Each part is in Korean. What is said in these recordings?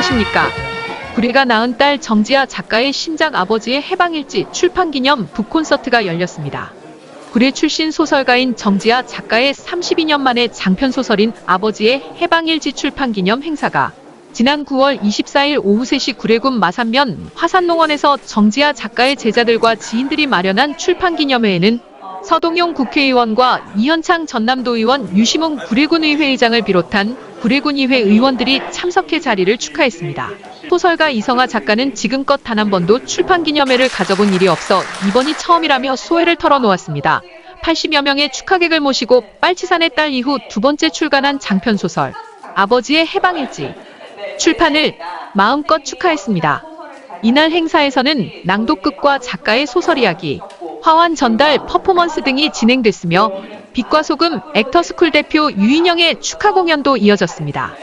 안녕하십니까. 구례가 낳은 딸 정지아 작가의 신작 아버지의 해방일지 출판기념 북콘서트가 열렸습니다. 구례 출신 소설가인 정지아 작가의 32년 만에 장편소설인 아버지의 해방일지 출판기념 행사가 지난 9월 24일 오후 3시 구례군 마산면 화산농원에서 정지아 작가의 제자들과 지인들이 마련한 출판기념회에는 서동용 국회의원과 이현창 전남도의원, 유시문 구례군의회 의장을 비롯한 구례군의회 의원들이 참석해 자리를 축하했습니다. 소설가 이성아 작가는 지금껏 단 한 번도 출판기념회를 가져본 일이 없어 이번이 처음이라며 소회를 털어놓았습니다. 80여 명의 축하객을 모시고 빨치산의 딸 이후 두 번째 출간한 장편소설 아버지의 해방일지 출판을 마음껏 축하했습니다. 이날 행사에서는 낭독극과 작가의 소설 이야기, 화환 전달, 퍼포먼스 등이 진행됐으며 빛과 소금 액터스쿨 대표 유인영의 축하 공연도 이어졌습니다.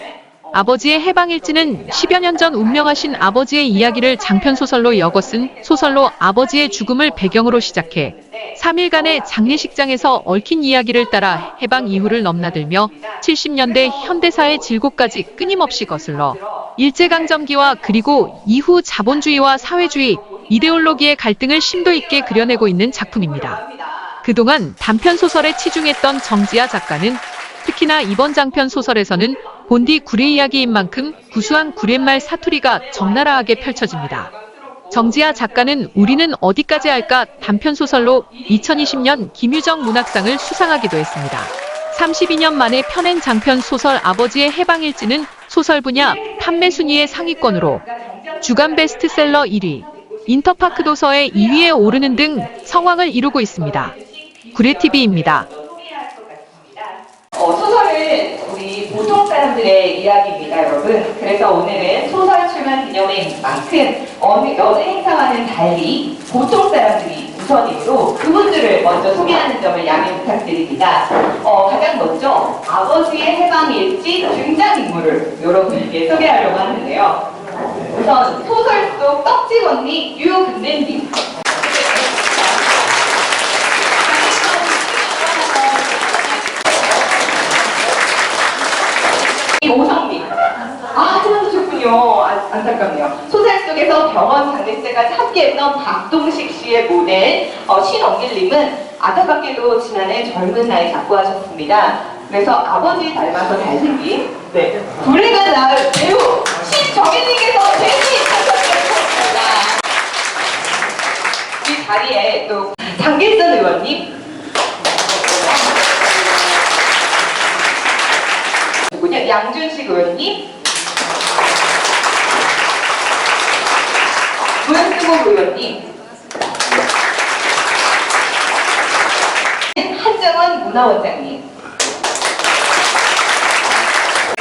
아버지의 해방일지는 10여 년 전 운명하신 아버지의 이야기를 장편소설로 엮어쓴 소설로 아버지의 죽음을 배경으로 시작해 3일간의 장례식장에서 얽힌 이야기를 따라 해방 이후를 넘나들며 70년대 현대사의 질곡까지 끊임없이 거슬러 일제강점기와 그리고 이후 자본주의와 사회주의, 이데올로기의 갈등을 심도 있게 그려내고 있는 작품입니다. 그동안 단편소설에 치중했던 정지아 작가는 특히나 이번 장편소설에서는 본디 구례 이야기인 만큼 구수한 구례말 사투리가 적나라하게 펼쳐집니다. 정지아 작가는 우리는 어디까지 할까 단편소설로 2020년 김유정 문학상을 수상하기도 했습니다. 32년 만에 펴낸 장편소설 아버지의 해방일지는 소설 분야 판매 순위의 상위권으로 주간 베스트셀러 1위, 인터파크 도서의 2위에 오르는 등 성황을 이루고 있습니다. 구례TV입니다. 소설은 우리 보통 사람들의 이야기입니다, 여러분. 그래서 오늘은 소설 출간 기념회인 만큼 어느 행사와는 달리 보통 사람들이 우선이므로 그분들을 먼저 소개하는 점을 양해 부탁드립니다. 가장 먼저 아버지의 해방일지 등장인물을 여러분에게 소개하려고 하는데요. 우선 소설 속 떡집 언니 유근대님. 오성민. 찾아주셨군요. 안타깝네요. 소설 속에서 병원 장례식까지 함께했던 박동식 씨의 모델 신엄길님은 안타깝게도 지난해 젊은 나이 작고하셨습니다. 그래서 아버지 닮아서 잘생긴 구례가 낳은 배우 신정혜님께서 대신 참석해주셨습니다. 이 자리에 또 장길선 의원님, 양준식 의원님, 문승호 의원님, 한정원 문화원장님,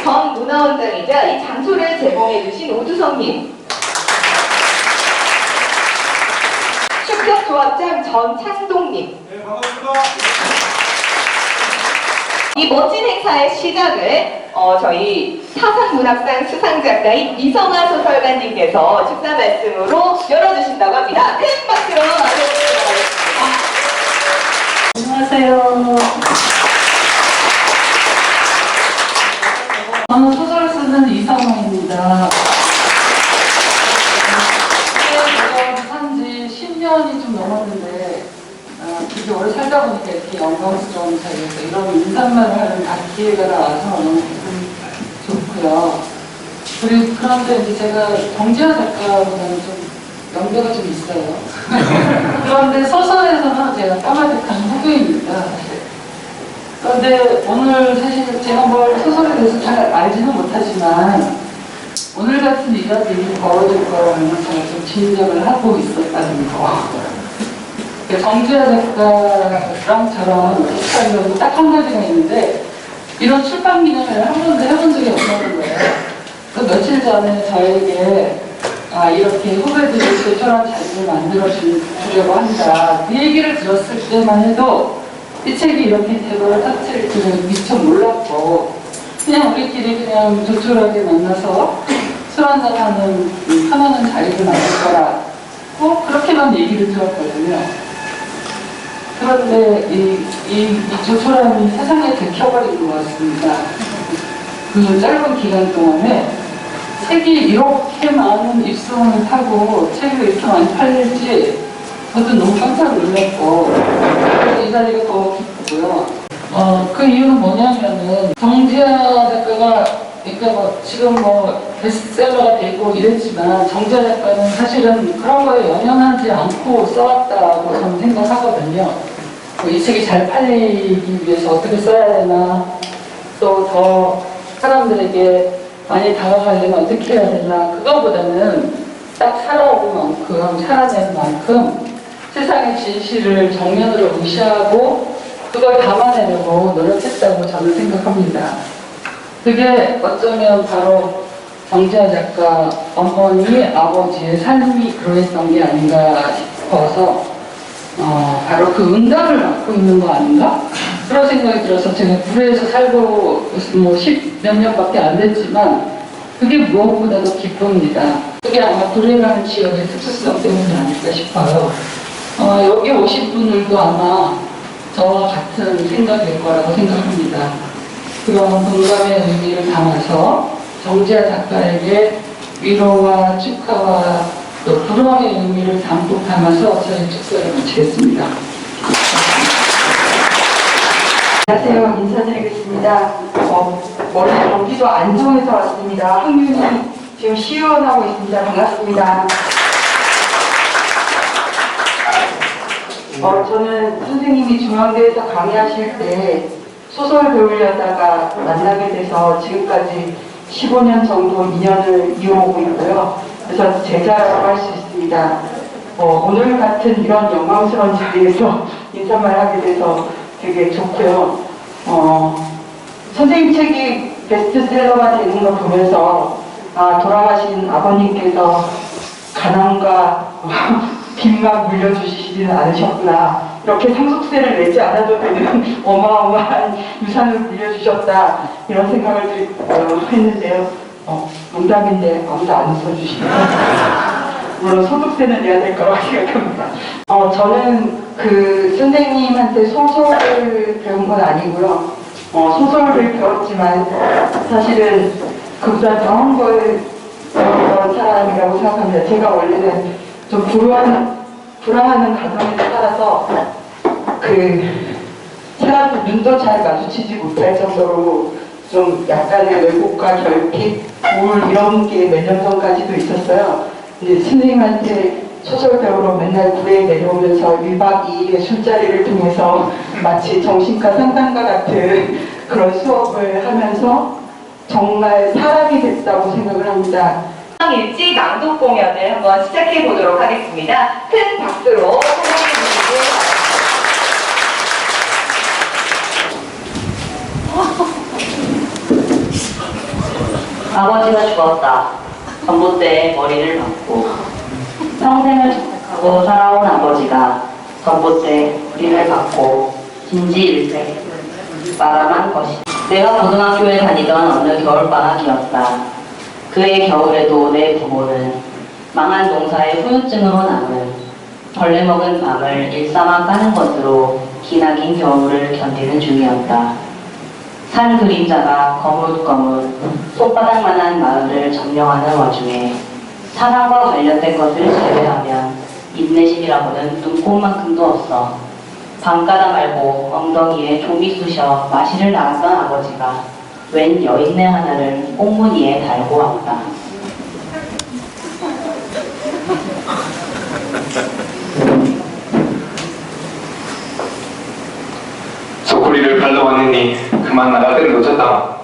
전 문화원장이자 이 장소를 제공해주신 오두성님, 축협조합장 전창동님. 네, 반갑습니다. 이 멋진 행사의 시작을 저희 사상문학상 수상작가인 이성아 소설가님께서 축사 말씀으로 열어주신다고 합니다. 큰 박수로 맞아주시기 바라겠습니다. 안녕하세요. 저는 소설 쓰는 이성아입니다. 제가 산지 10년이 좀 넘었는데 이렇게 오래 살다 보니까 이렇게 영광스러운 자리에서 이런 인사말을 하는 기회가 나와서 너무 기분 좋고요. 그리고 그런데 이제 제가 정지아 작가보다는 좀 연배가 좀 있어요. 그런데 소설에서는 제가 까마득한 후배입니다. 그런데 오늘 사실 제가 뭘 소설에 대해서 잘 알지는 못하지만 오늘 같은 일화들이 벌어질 거라는 제가 좀 짐작을 하고 있었다는 거. 정지아 작가랑 저랑 비슷한 점이 딱 한 가지가 있는데 이런 출판 기념회를 한 번도 해본 적이 없는 거예요. 그 며칠 전에 저에게 이렇게 후배들이 조촐한 자리를 만들어주려고 한다. 그 얘기를 들었을 때만 해도 이 책이 이렇게 대박을 터뜨릴 줄은 미처 몰랐고 그냥 우리끼리 그냥 조촐하게 만나서 술 한잔하는 편안한 자리를 만들 거라고 그렇게만 얘기를 들었거든요. 그런데 이 조촐함이 세상에 들켜버린 것 같습니다. 그 짧은 기간 동안에 책이 이렇게 많은 입소문을 타고 책이 이렇게 많이 팔릴지 저도 너무 깜짝 놀랐고 그래서 이 자리가 더 기쁘고요. 그 이유는 뭐냐면은 정지아 작가가 그러니까 뭐 지금 뭐 베스트셀러가 되고 이랬지만 정지아 작가는 사실은 그런 거에 연연하지 않고 써왔다고 저는 생각하거든요. 이 책이 잘 팔리기 위해서 어떻게 써야 되나, 또 더 사람들에게 많이 다가가려면 어떻게 해야 되나, 그거보다는 딱 살아온 만큼, 살아낸 만큼 세상의 진실을 정면으로 무시하고 그걸 담아내려고 노력했다고 저는 생각합니다. 그게 어쩌면 바로 정지아 작가 어머니, 아버지의 삶이 그러했던 게 아닌가 싶어서 바로 그 응답을 맡고 있는 거 아닌가? 그런 생각이 들어서 제가 구례에서 살고 뭐 10몇 년밖에 안 됐지만 그게 무엇보다도 기쁩니다. 그게 아마 구례라는 지역의 특수성 때문이 아닐까 싶어요. 여기 오신 분들도 아마 저와 같은 생각일 거라고 생각합니다. 그런 공감의 의미를 담아서 정지아 작가에게 위로와 축하와 또 불황의 의미를 담고 담아서 저희 축사를 마치겠습니다. 안녕하세요. 인사드리겠습니다. 머리 경기도 안성에서 왔습니다. 학년이 지금 시연하고 있습니다. 반갑습니다. 저는 선생님이 중앙대에서 강의하실 때 소설 배우려다가 만나게 돼서 지금까지 15년 정도 인연을 이어오고 있고요. 그래서 제자라고 할 수 있습니다. 오늘 같은 이런 영광스러운 자리에서 인사말 하게 돼서 되게 좋고요. 선생님 책이 베스트셀러가 되는 걸 보면서 돌아가신 아버님께서 가난과 빚만 물려주시지는 않으셨구나. 이렇게 상속세를 내지 않아도 되는 어마어마한 유산을 물려주셨다. 이런 생각을 했는데요. 농담인데 아무도 안 웃어주시네요. 물론 소득세는 내야 될 거라고 생각합니다. 저는 그 선생님한테 소설을 배운 건 아니고요. 소설을 배웠지만 사실은 그보다 더한 걸 배웠던 사람이라고 생각합니다. 제가 원래는 좀 불안하는 가정에서 살아서 사람들 눈도 잘 마주치지 못할 정도로 좀 약간의 왜곡과 결핍, 우울 이런 게 몇 년 전까지도 있었어요. 이제 선생님한테 소설 배우러 맨날 구례에 내려오면서 1박 2일의 술자리를 통해서 마치 정신과 상담가 같은 그런 수업을 하면서 정말 사람이 됐다고 생각을 합니다. 일지 낭독 공연을 한번 시작해 보도록 하겠습니다. 큰 박수로 환영해 주시기 바랍니다. 아버지가 죽었다. 전봇대에 머리를 박고 평생을 정착하고 살아온 아버지가 전봇대에 머리를 박고 진지일색 말아만 것이 내가 고등학교에 다니던 어느 겨울방학이었다. 그해 겨울에도 내 부모는 망한 농사의 후유증으로 남은 벌레 먹은 밤을 일삼아 까는 것으로 기나긴 겨울을 견디는 중이었다. 산 그림자가 거뭇거뭇 손바닥만한 마을을 점령하는 와중에 사랑과 관련된 것을 제외하면 인내심이라고는 눈꼽만큼도 없어 밤가다 말고 엉덩이에 좀이 쑤셔 마시를 나갔던 아버지가 웬 여인네 하나를 꽁무니에 달고 왔다. 소쿠리를 갈라왔느니 그만 나갈 때는 늦었다.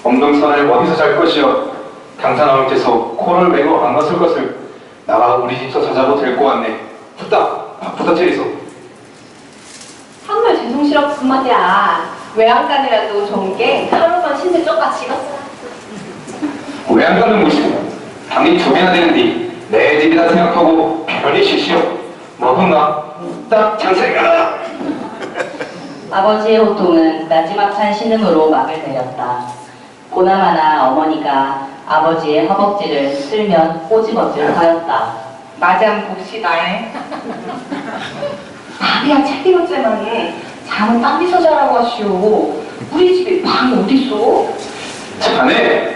엄동선을 어디서 잘 것이여 당사나올께서 코를 메고 안 갔을 것을 나가 우리 집서 자자고 데리고 왔네. 부탁 체리소. 정말 죄송스럽군 말이야. 외양간이라도 좋은 게 하루만 신세 쪽같이 익었어. 외양간은 무시고 당연히 조개나 되는데 내 집이다 생각하고 편히 쉬시오. 뭐군가 딱 장세가. 아버지의 호통은 나지막한 신음으로 막을 내렸다. 보나마나 어머니가 아버지의 허벅지를 쓸면 꼬집어질 하였다. 마장 봅시다에. 밥이야 책임없제만에 잠은 딴데서 자라고 하시오. 우리 집에 방이 어딨어? 자네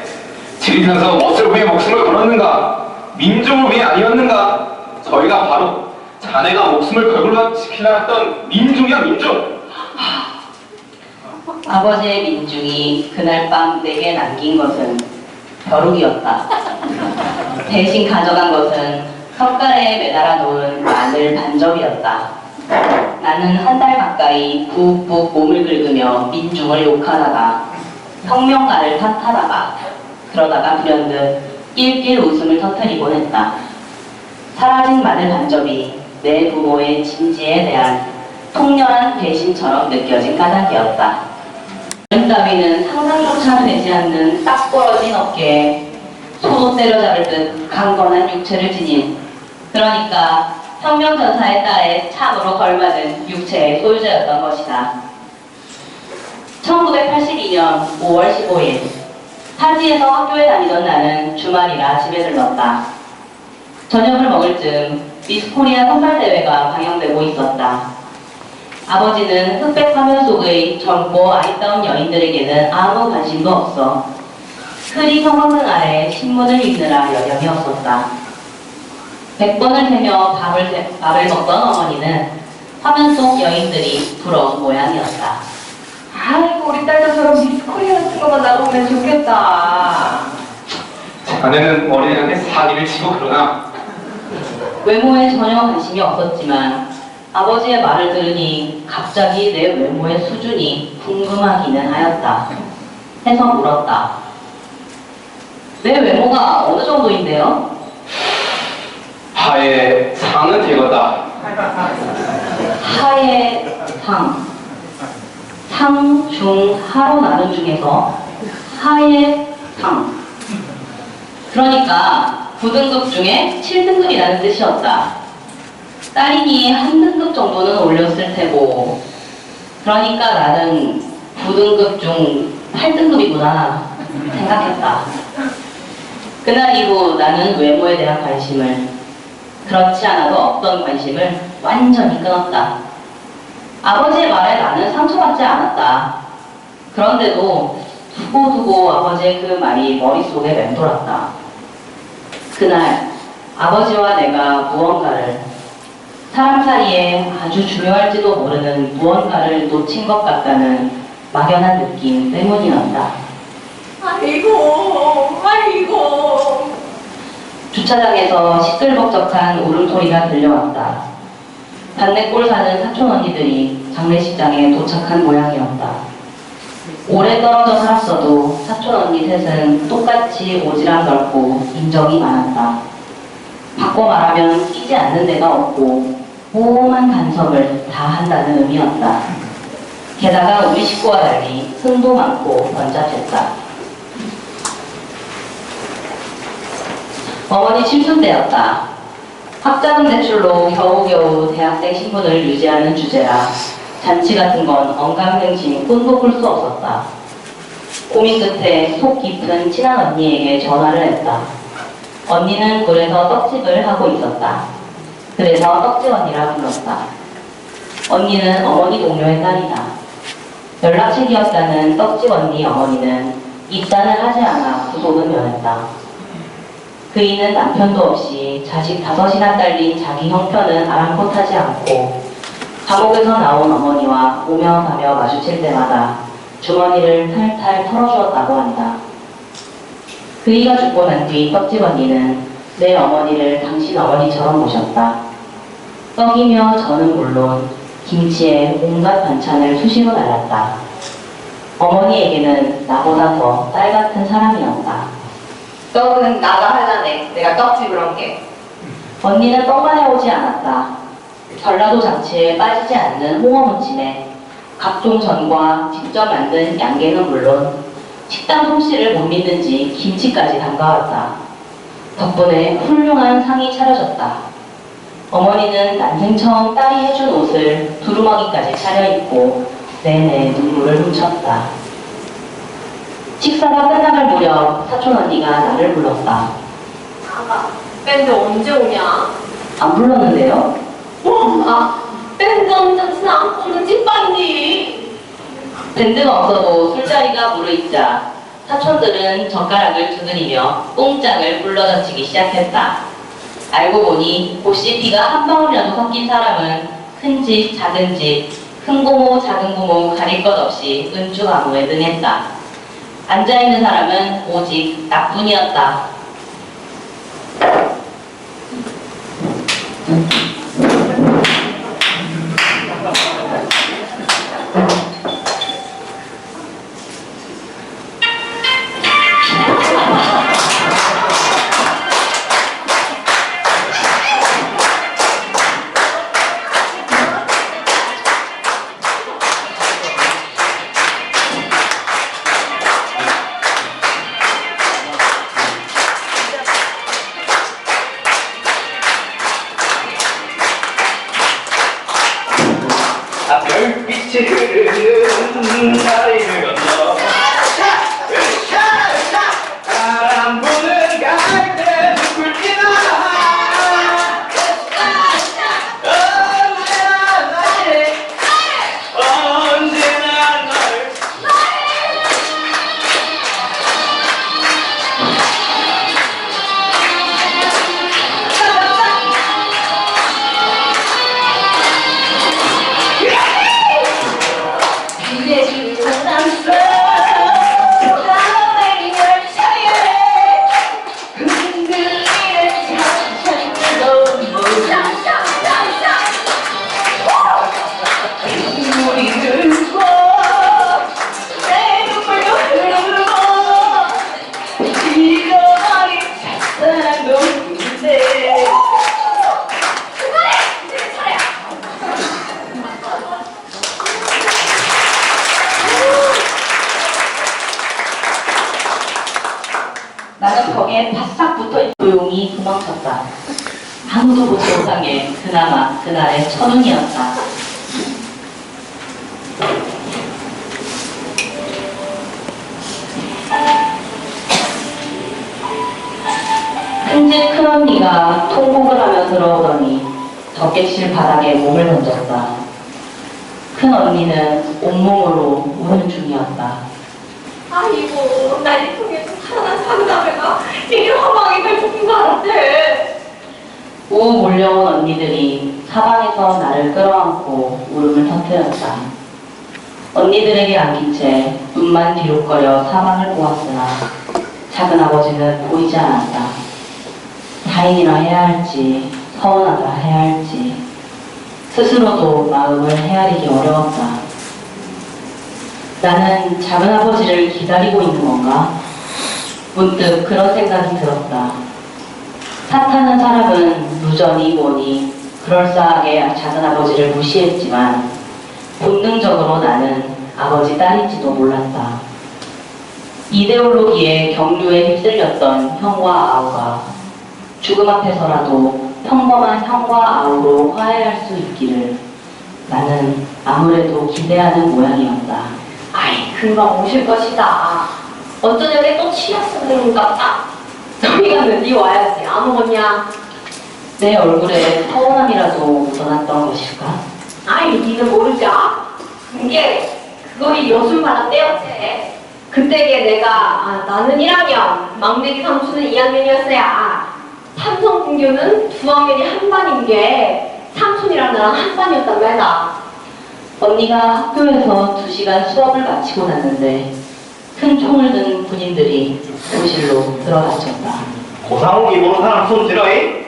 지리산서 무엇을 위해 목숨을 걸었는가? 민중을 위해 아니었는가? 저희가 바로 자네가 목숨을 걸고 지키려 했던 민중이야, 민중! 아버지의 민중이 그날 밤 내게 남긴 것은 벼룩이었다. 대신 가져간 것은 석가래에 매달아 놓은 마늘 반접이었다. 나는 한 달 가까이 부욱 몸을 긁으며 민중을 욕하다가 혁명가를 탓하다가 그러다가 불현듯 낄낄 웃음을 터뜨리곤 했다. 사라진 마늘 반접이 내 부모의 진지에 대한 통렬한 배신처럼 느껴진 까닭이었다. 따위는 상상조차 되지 않는 딱 벌어진 어깨에 손으로 때려잡을 듯 강건한 육체를 지닌, 그러니까 혁명전사의 딸에 참으로 걸맞은 육체의 소유자였던 것이다. 1982년 5월 15일 타지에서 학교에 다니던 나는 주말이라 집에 들렀다. 저녁을 먹을 즈음 미스 코리아 선발대회가 방영되고 있었다. 아버지는 흑백 화면 속의 젊고 아리따운 여인들에게는 아무 관심도 없어 흐리 성황등 아래 신문을 읽느라 여념이 없었다. 100번을 세며 밥을 먹던 어머니는 화면 속 여인들이 부러운 모양이었다. 아이고 우리 딸처럼 미스 코리아 같은 것만 나오면 좋겠다. 자네는 어린애한테 사기를 치고 그러나 외모에 전혀 관심이 없었지만 아버지의 말을 들으니 갑자기 내 외모의 수준이 궁금하기는 하였다. 해서 물었다. 내 외모가 어느 정도인데요? 하에 상은 되겠다. 하의 상. 상, 중, 하로 나눈 중에서 하의 상. 그러니까 9등급 중에 7등급이라는 뜻이었다. 딸이니 한 등급 정도는 올렸을 테고, 그러니까 나는 9등급 중 8등급이구나 생각했다. 그날 이후 나는 외모에 대한 관심을, 그렇지 않아도 없던 관심을 완전히 끊었다. 아버지의 말에 나는 상처받지 않았다. 그런데도 두고두고 아버지의 그 말이 머릿속에 맴돌았다. 그날 아버지와 내가 무언가를, 사람 사이에 아주 중요할지도 모르는 무언가를 놓친 것 같다는 막연한 느낌 때문이었다. 아이고. 주차장에서 시끌벅적한 울음소리가 들려왔다. 반대골 사는 사촌 언니들이 장례식장에 도착한 모양이었다. 오래 떨어져 살았어도 사촌 언니 셋은 똑같이 오지랖 넓고 인정이 많았다. 바꿔 말하면 끼지 않는 데가 없고 오만 간섭을 다 한다는 의미였다. 게다가 우리 식구와 달리 흥도 많고 번잡했다. 어머니 칠순 때였다. 학자금 대출로 겨우겨우 대학생 신분을 유지하는 주제라 잔치 같은 건 언감생심 꿈도 꿀 수 없었다. 고민 끝에 속 깊은 친한 언니에게 전화를 했다. 언니는 굴에서 떡집을 하고 있었다. 그래서 떡집 언니라 불렀다. 언니는 어머니 동료의 딸이다. 연락책이었다는 떡집 언니 어머니는 입단을 하지 않아 구속은 면했다. 그이는 남편도 없이 자식 5이나 딸린 자기 형편은 아랑곳하지 않고 감옥에서 나온 어머니와 오며 가며 마주칠 때마다 주머니를 탈탈 털어주었다고 한다. 그이가 죽고 난 뒤 떡집 언니는 내 어머니를 당신 어머니처럼 모셨다. 떡이며 저는 물론 김치에 온갖 반찬을 수시로 날랐다. 어머니에게는 나보다 더 딸 같은 사람이었다. 떡은 나가 하자네. 내가 떡집을 한 게. 언니는 떡만 해오지 않았다. 전라도 장치에 빠지지 않는 홍어무침에 각종 전과 직접 만든 양갱은 물론 식당 솜씨를 못 믿는지 김치까지 담가왔다. 덕분에 훌륭한 상이 차려졌다. 어머니는 난생 처음 딸이 해준 옷을 두루마기까지 차려입고 내내 눈물을 훔쳤다. 식사가 끝나갈 무렵 사촌 언니가 나를 불렀다. 아가, 밴드 언제 오냐? 안 불렀는데요? 밴드 언제나 안 오는 찐빵이니. 밴드가 없어도 술자리가 무르익자 사촌들은 젓가락을 두드리며 뽕짝을 불러던지기 시작했다. 알고 보니 보씨 피가 한 방울이라도 섞인 사람은 큰 집, 작은 집, 큰 고모, 작은 고모 가릴 것 없이 은주가무에 능했다. 앉아있는 사람은 오직 나뿐이었다. 별빛이 흐르는 다리를 건너 바람 부는 갈대 숲을 언제나 널 나는 벽에 바싹 붙어 조용히 도망쳤다. 아무도 보지 못하게 그나마 그날의 천운이었다. 큰집 큰언니가 통곡을 하며 들어오더니 덮개실 바닥에 몸을 던졌다. 큰언니는 온몸으로 우는 중이었다. 아이고, 날 통해 좀 살아난 사그라매가 이게 화방이 될 죽은 거 알았대. 우 몰려온 언니들이 사방에서 나를 끌어안고 울음을 터뜨렸다. 언니들에게 안긴 채 눈만 뒤룩거려 사방을 보았으나 작은아버지는 보이지 않았다. 다행이라 해야 할지 서운하다 해야 할지 스스로도 마음을 헤아리기 어려웠다. 나는 작은아버지를 기다리고 있는 건가? 문득 그런 생각이 들었다. 탓하는 사람은 누전이 뭐니 그럴싸하게 작은아버지를 무시했지만 본능적으로 나는 아버지 딸인지도 몰랐다. 이데올로기에 경류에 휩쓸렸던 형과 아우가 죽음 앞에서라도 평범한 형과 아우로 화해할 수 있기를 나는 아무래도 기대하는 모양이었다. 아이, 금방 오실 것이다. 어쩌냐게 또 치였으는가 봐. 너희가 늦이 와야지. 안 먹었냐? 내 얼굴에 서운함이라도 묻어났던 것일까? 아이, 니는 모르자. 그거이 여술만한 때였지. 그때게 내가 나는 1학년, 막내기 삼촌은 2학년이었어야. 삼성 분교는 두 학년이 한 반인 게 삼촌이랑 나랑 한 반이었단 말이다. 언니가 학교에서 2시간 수업을 마치고 났는데 큰 총을 든 군인들이 교실로 들어갔었다. 고상욱이 모르는 사람 손 들어이?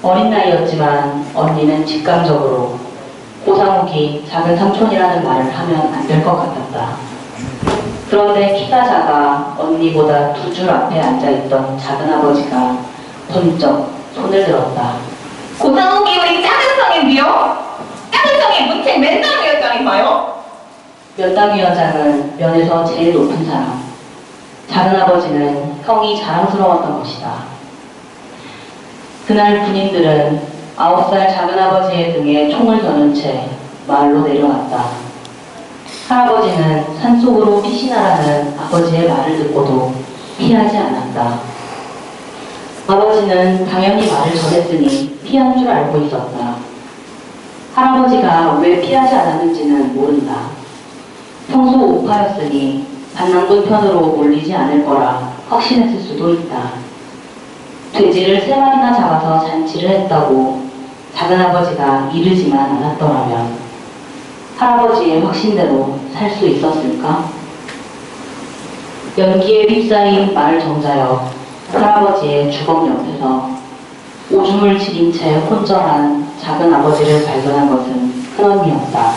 어린 나이였지만 언니는 직감적으로 고상욱이 작은 삼촌이라는 말을 하면 안 될 것 같았다. 그런데 키가 작아 언니보다 2줄 앞에 앉아있던 작은아버지가 번쩍 손을 들었다. 고상욱이 우리 작은성이요? 작은성이 문책 맨땅위원장인가요? 면담위원장은 면에서 제일 높은 사람. 작은아버지는 형이 자랑스러웠던 것이다. 그날 군인들은 9살 작은아버지의 등에 총을 겨눈 채 마을로 내려왔다. 할아버지는 산속으로 피신하라는 아버지의 말을 듣고도 피하지 않았다. 아버지는 당연히 말을 전했으니 피한 줄 알고 있었다. 할아버지가 왜 피하지 않았는지는 모른다. 평소 우파였으니 반란군 편으로 몰리지 않을 거라 확신했을 수도 있다. 돼지를 3마리나 잡아서 잔치를 했다고 작은아버지가 이르지만 않았더라면 할아버지의 확신대로 살 수 있었을까? 연기에 휩싸인 마을 정자역 할아버지의 주걱 옆에서 오줌을 지린 채 혼절한 작은아버지를 발견한 것은 큰언니였다.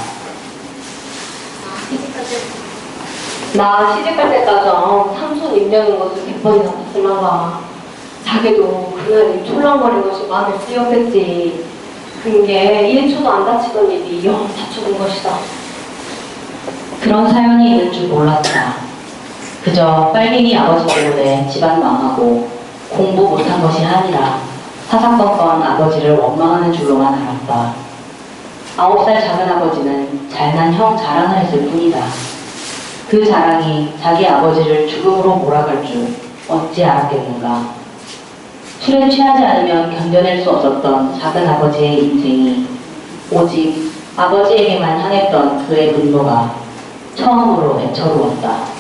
나 시집갈 때까지 삼손 입려는 것을 100번이나 봤을만가. 자기도 그날이 촐랑거린 것이 마음에 쓰였겠지. 그게 1초도 안 다치던 일이 영 다쳐본 것이다. 그런 사연이 있는 줄 몰랐다. 그저 빨갱이 아버지 때문에 집안 망하고 공부 못한 것이 아니라 사사건건 아버지를 원망하는 줄로만 알았다. 9살 작은아버지는 잘난 형 자랑을 했을 뿐이다. 그 자랑이 자기 아버지를 죽음으로 몰아갈 줄 어찌 알았겠는가. 술에 취하지 않으면 견뎌낼 수 없었던 작은아버지의 인생이 오직 아버지에게만 향했던 그의 분노가 처음으로 애처로웠다.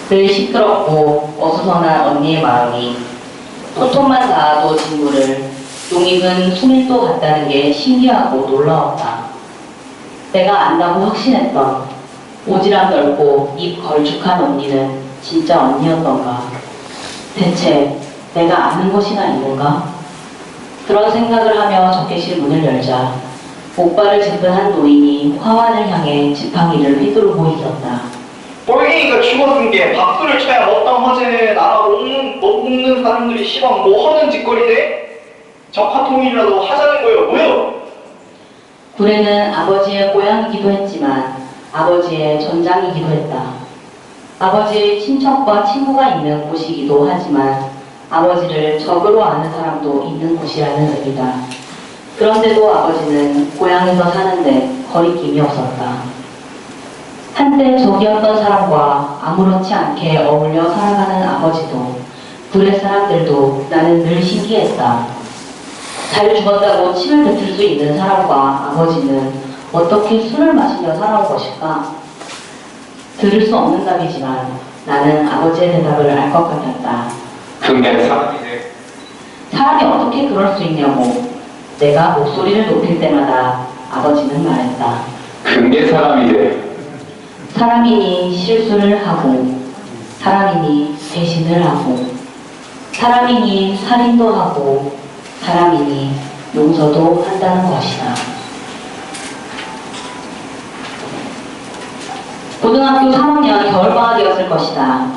늘 시끄럽고 어수선한 언니의 마음이 손톱만 닿아도 진물을 용익은 수밀도 같다는 게 신기하고 놀라웠다. 내가 안다고 확신했던 오지랖 넓고 입 걸쭉한 언니는 진짜 언니였던가? 대체 내가 아는 것이나 있는가? 그런 생각을 하며 적개실 문을 열자 목발을 짚은 한 노인이 화환을 향해 지팡이를 휘두르고 있었다. 빨갱이가 죽었은 게 박수를 쳐야 마땅하지. 나라 못 먹는 사람들이 시방 뭐 하는 짓거리대? 적화통일이라도 하자는 거요 뭐요? 구례는 아버지의 고향이기도 했지만 아버지의 전장이기도 했다. 아버지의 친척과 친구가 있는 곳이기도 하지만 아버지를 적으로 아는 사람도 있는 곳이라는 의미다. 그런데도 아버지는 고향에서 사는데 거리낌이 없었다. 한때 적이었던 사람과 아무렇지 않게 어울려 살아가는 아버지도 구례 사람들도 나는 늘 신기했다. 잘 죽었다고 침을 뱉을 수 있는 사람과 아버지는 어떻게 술을 마시며 살아온 것일까? 들을 수 없는 답이지만 나는 아버지의 대답을 알 것 같았다. 그게 사람이네. 사람이 어떻게 그럴 수 있냐고 내가 목소리를 높일 때마다 아버지는 말했다. 그게 사람이래. 사람이니 실수를 하고 사람이니 배신을 하고 사람이니 살인도 하고 사람이니 용서도 한다는 것이다. 고등학교 3학년 겨울방학이었을 것이다.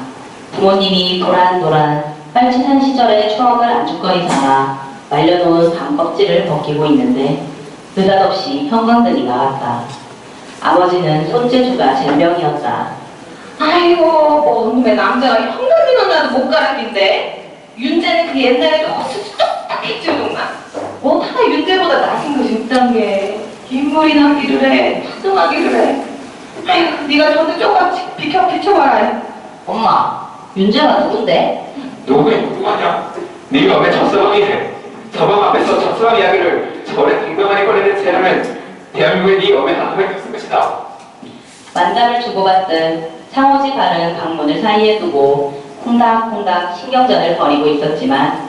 부모님이 도란도란 빨치산 시절의 추억을 안주거리 삼아 말려놓은 밤 껍질을 벗기고 있는데 느닷없이 형광등이 나왔다. 아버지는 손재주가 젬병이었다. 아이고, 뭐 놈의 남자가 형광등은 나도 못 가르친데. 윤재는 그 옛날에도 어수지 똑딱했지 정말. 뭐 하나 윤재보다 낫은 것이 없단 게. 인물이 나기를 해, 투정하기를 해. 아휴, 네가 저는 조금 비켜봐라. 엄마, 윤재가 누군데? 누구냐? 네가 왜 첫사랑이래? 서방 앞에서 첫사랑 이야기를 저래 등등하게 꺼내는 새라면 대한민국의 네 엄의 하나밖에 없을 것이다. 만담을 주고받듯 창호지 바른 방문을 사이에 두고 콩닥콩닥 신경전을 벌이고 있었지만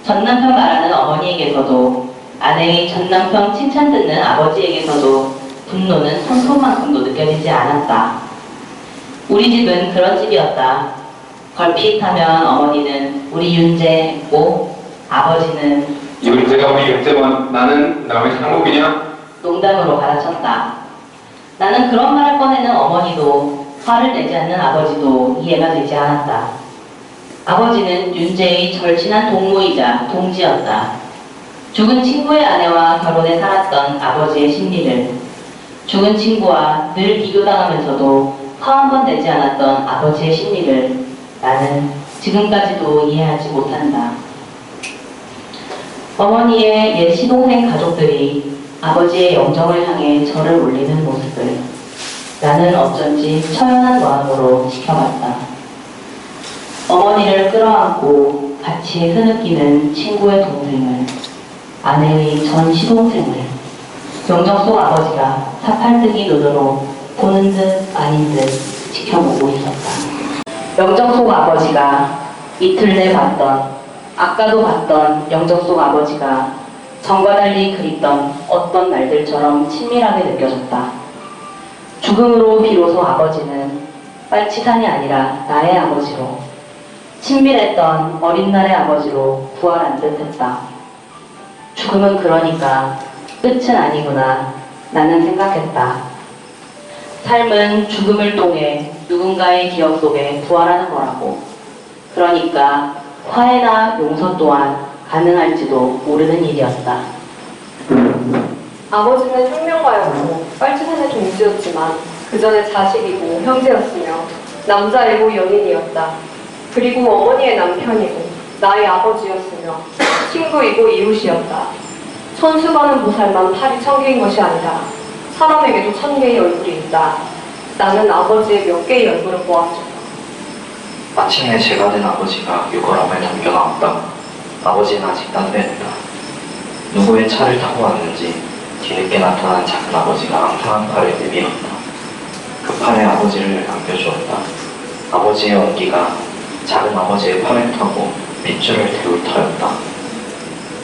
전남편 말하는 어머니에게서도 아내의 전남편 칭찬 듣는 아버지에게서도 분노는 손톱만큼도 느껴지지 않았다. 우리 집은 그런 집이었다. 걸핏하면 어머니는 우리 윤재 했고 아버지는 윤재가 우리 윤재면 나는 남의 상국이냐? 농담으로 갈아쳤다. 나는 그런 말을 꺼내는 어머니도 화를 내지 않는 아버지도 이해가 되지 않았다. 아버지는 윤재의 절친한 동무이자 동지였다. 죽은 친구의 아내와 결혼해 살았던 아버지의 심리를 죽은 친구와 늘 비교당하면서도 화 한 번 내지 않았던 아버지의 심리를 나는 지금까지도 이해하지 못한다. 어머니의 옛 시동생 가족들이 아버지의 영정을 향해 절을 올리는 모습을 나는 어쩐지 처연한 마음으로 지켜봤다. 어머니를 끌어안고 같이 흐느끼는 친구의 동생을, 아내의 전 시동생을, 영정 속 아버지가 사팔뜨기 눈으로 보는 듯 아닌 듯 지켜보고 있었다. 영정 속 아버지가 이틀 내 봤던, 아까도 봤던 영정 속 아버지가 전과 달리 그립던 어떤 날들처럼 친밀하게 느껴졌다. 죽음으로 비로소 아버지는 빨치산이 아니라 나의 아버지로, 친밀했던 어린 날의 아버지로 부활한 듯 했다. 죽음은 그러니까 끝은 아니구나 나는 생각했다. 삶은 죽음을 통해 누군가의 기억 속에 부활하는 거라고. 그러니까 화해나 용서 또한 가능할지도 모르는 일이었다. 아버지는 혁명가였고 빨치산의 동지였지만 그 전에 자식이고 형제였으며 남자이고 연인이었다. 그리고 어머니의 남편이고 나의 아버지였으며 친구이고 이웃이었다. 천수가는 보살만 팔이 1000개인 것이 아니라 사람에게도 1000개의 얼굴이 있다. 나는 아버지의 몇 개의 얼굴을 보았죠. 마침내 제가 된 아버지가 유골함에 담겨 나왔다. 아버지는 아직 딴데였다. 누구의 차를 타고 왔는지 뒤늦게 나타난 작은 아버지가 앙상한 팔을 내밀었다. 그 팔에 아버지를 안겨주었다. 아버지의 온기가 작은 아버지의 팔을 타고 핏줄을 태울 터였다.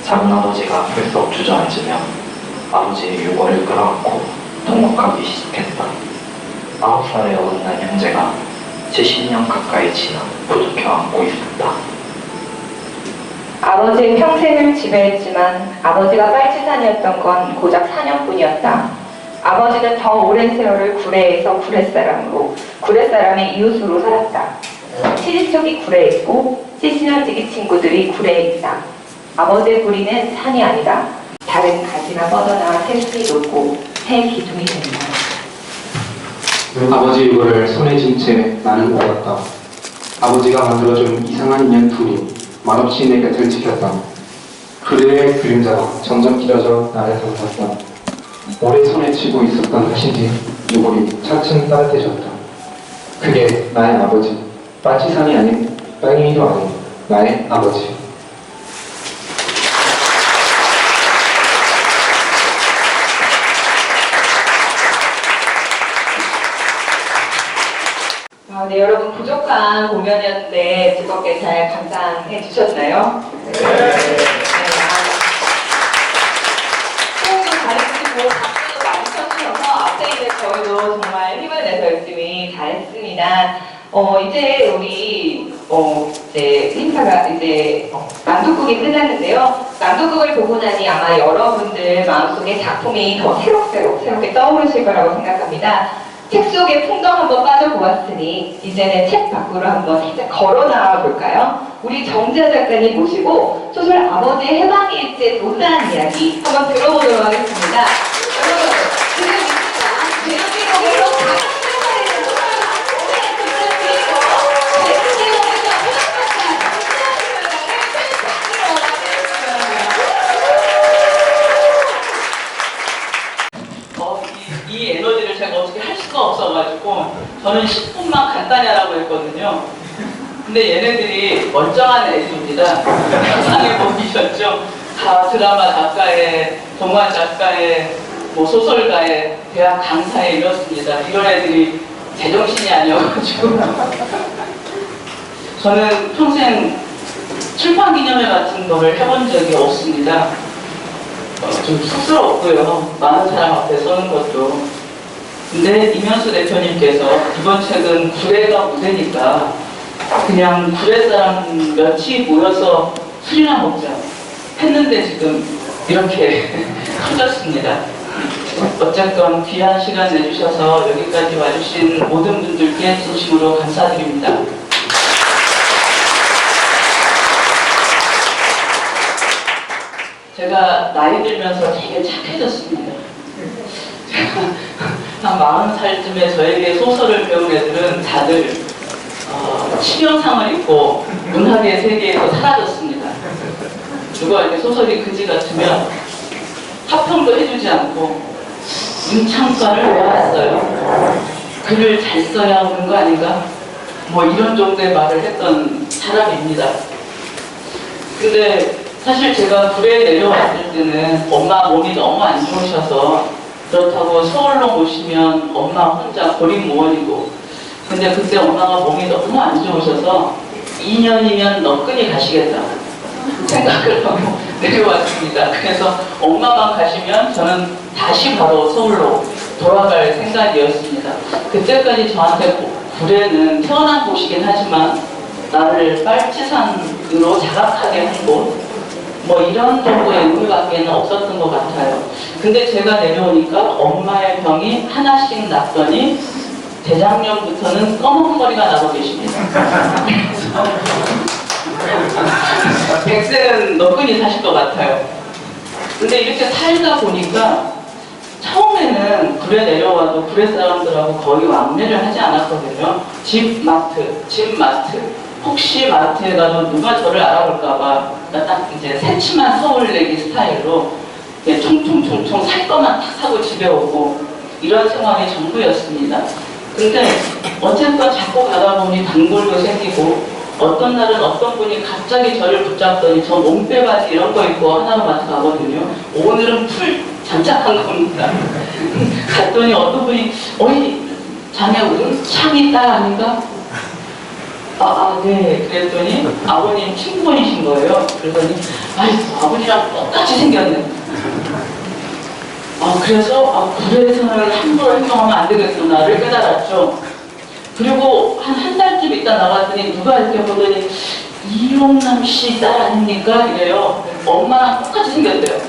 작은 아버지가 풀썩 주저앉으며 아버지의 유골을 끌어안고 통곡하기 시작했다. 9살의 어긋난 형제가 70년 가까이 지나 부둥켜 안고 있었다. 아버지의 평생을 지배했지만 아버지가 빨치산이었던 건 고작 4년뿐이었다. 아버지는 더 오랜 세월을 구례에서 구례사람으로, 구례사람의 이웃으로 살았다. 친인척이 구례에 있고 시시년지기 친구들이 구례에 있다. 아버지의 부리는 산이 아니다. 다른 가지나 뻗어나와 새순이 높고 새 기둥이 된다. 아버지 유골을 손에 쥔 채 나는 울었다. 아버지가 만들어준 이상한 인연 둘이 말없이 내 곁을 지켰다. 그들의 그림자가 점점 길어져 나를 감쌌다. 오래 손에 쥐고 있었던 탓인지 유골이 차츰 따뜻해졌다. 그게 나의 아버지, 빨치산이 아닌 빨갱이도 아닌 나의 아버지. 네, 여러분 부족한 공연이었는데 즐겁게 잘 감상해 주셨나요? 네. 호흡도 잘해주시고 박수도 많이 쳐주셔서 앞에 있는 저희도 정말 힘을 내서 열심히 잘했습니다. 이제 우리 이제 행사가 이제 낭독극이 끝났는데요. 낭독극을 보고 나니 아마 여러분들 마음속에 작품이 더 새롭게 떠오르실 거라고 생각합니다. 책 속에 풍덩 한번 빠져보았으니 이제는 책 밖으로 한번 살짝 걸어 나와 볼까요? 우리 정지아 작가님 모시고 소설 아버지의 해방일지에 못다한 이야기 한번 들어보도록 하겠습니다. 여러분 지금 있습니다. 제주도에서 이 에너지를 제가 어떻게 할 수가 없어가지고 저는 10분만 간단히 하라고 했거든요. 근데 얘네들이 멀쩡한 애들입니다. 상상해 보이셨죠? 다 드라마 작가에, 동화 작가에, 소설가에, 대학 강사에 이렇습니다. 이런 애들이 제정신이 아니어가지고 저는 평생 출판 기념회 같은 거를 해본 적이 없습니다. 좀 쑥스럽고요. 많은 사람 앞에 서는 것도. 근데 이면수 대표님께서 이번 책은 구례가 무대니까 그냥 구례 사람 몇이 모여서 술이나 먹자 했는데 지금 이렇게 커졌습니다. 어쨌건 귀한 시간 내주셔서 여기까지 와주신 모든 분들께 진심으로 감사드립니다. 제가 나이 들면서 되게 착해졌습니다. 한 40살쯤에 저에게 소설을 배운 애들은 다들 치명상을 입고 문학의 세계에서 사라졌습니다. 누가 이렇게 소설이 그지 같으면 합평도 해주지 않고 문창과를 왜 왔어요? 글을 잘 써야 오는 거 아닌가? 뭐 이런 정도의 말을 했던 사람입니다. 근데 사실 제가 굴에 내려왔을 때는 엄마 몸이 너무 안 좋으셔서 그렇다고 서울로 오시면 엄마 혼자 고립무원이고, 근데 그때 엄마가 몸이 너무 안 좋으셔서 2년이면 너끈히 가시겠다 생각을 하고 내려왔습니다. 그래서 엄마만 가시면 저는 다시 바로 서울로 돌아갈 생각이었습니다. 그때까지 저한테 굴에는 태어난 곳이긴 하지만 나를 빨치산으로 자각하게 한 곳, 뭐 이런 정도의 의미밖에는 없었던 것 같아요. 근데 제가 내려오니까 엄마의 병이 하나씩 났더니 대장년부터는 검은 머리가 나고 계십니다. 그래서 100세는 너끈히 사실 것 같아요. 근데 이렇게 살다 보니까 처음에는 굴에 내려와도 굴에 사람들하고 거의 왕래를 하지 않았거든요. 집 마트. 혹시 마트에 가도 누가 저를 알아볼까봐 딱 이제 새침한 서울내기 스타일로 총총총총 살 것만 탁 사고 집에 오고 이런 생활이 전부였습니다. 근데 어쨌건 자꾸 가다 보니 단골도 생기고 어떤 날은 어떤 분이 갑자기 저를 붙잡더니 저 몸빼바지 이런 거 입고 하나로마트 가거든요. 오늘은 풀 장착한 겁니다. 갔더니 어떤 분이 어이 자네 오늘 창이 딸 아닌가? 네. 그랬더니 아버님 친구분이신 거예요. 그러더니 아이고 아버지랑 똑같이 생겼네. 그래서 굴에서는 함부로 행동하면 안 되겠구나를 깨달았죠. 그리고 한 달쯤 있다 나갔더니 누가 이렇게 보더니 이용남 씨 딸 아닙니까? 이래요. 엄마랑 똑같이 생겼대요.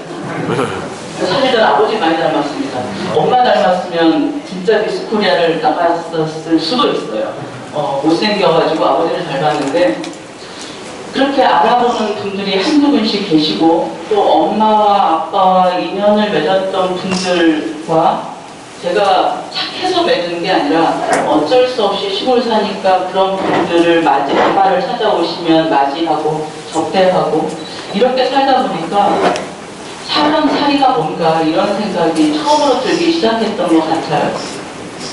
사실은 아버지 많이 닮았습니다. 엄마 닮았으면 진짜 미스코리아를 나갔었을 수도 있어요. 못생겨가지고 아버지를 닮았는데 그렇게 알아보는 분들이 한두 분씩 계시고 또 엄마와 아빠와 인연을 맺었던 분들과 제가 착해서 맺은 게 아니라 어쩔 수 없이 시골 사니까 그런 분들을 엄마를 찾아오시면 맞이하고 접대하고 이렇게 살다 보니까 사람 사이가 뭔가 이런 생각이 처음으로 들기 시작했던 것 같아요.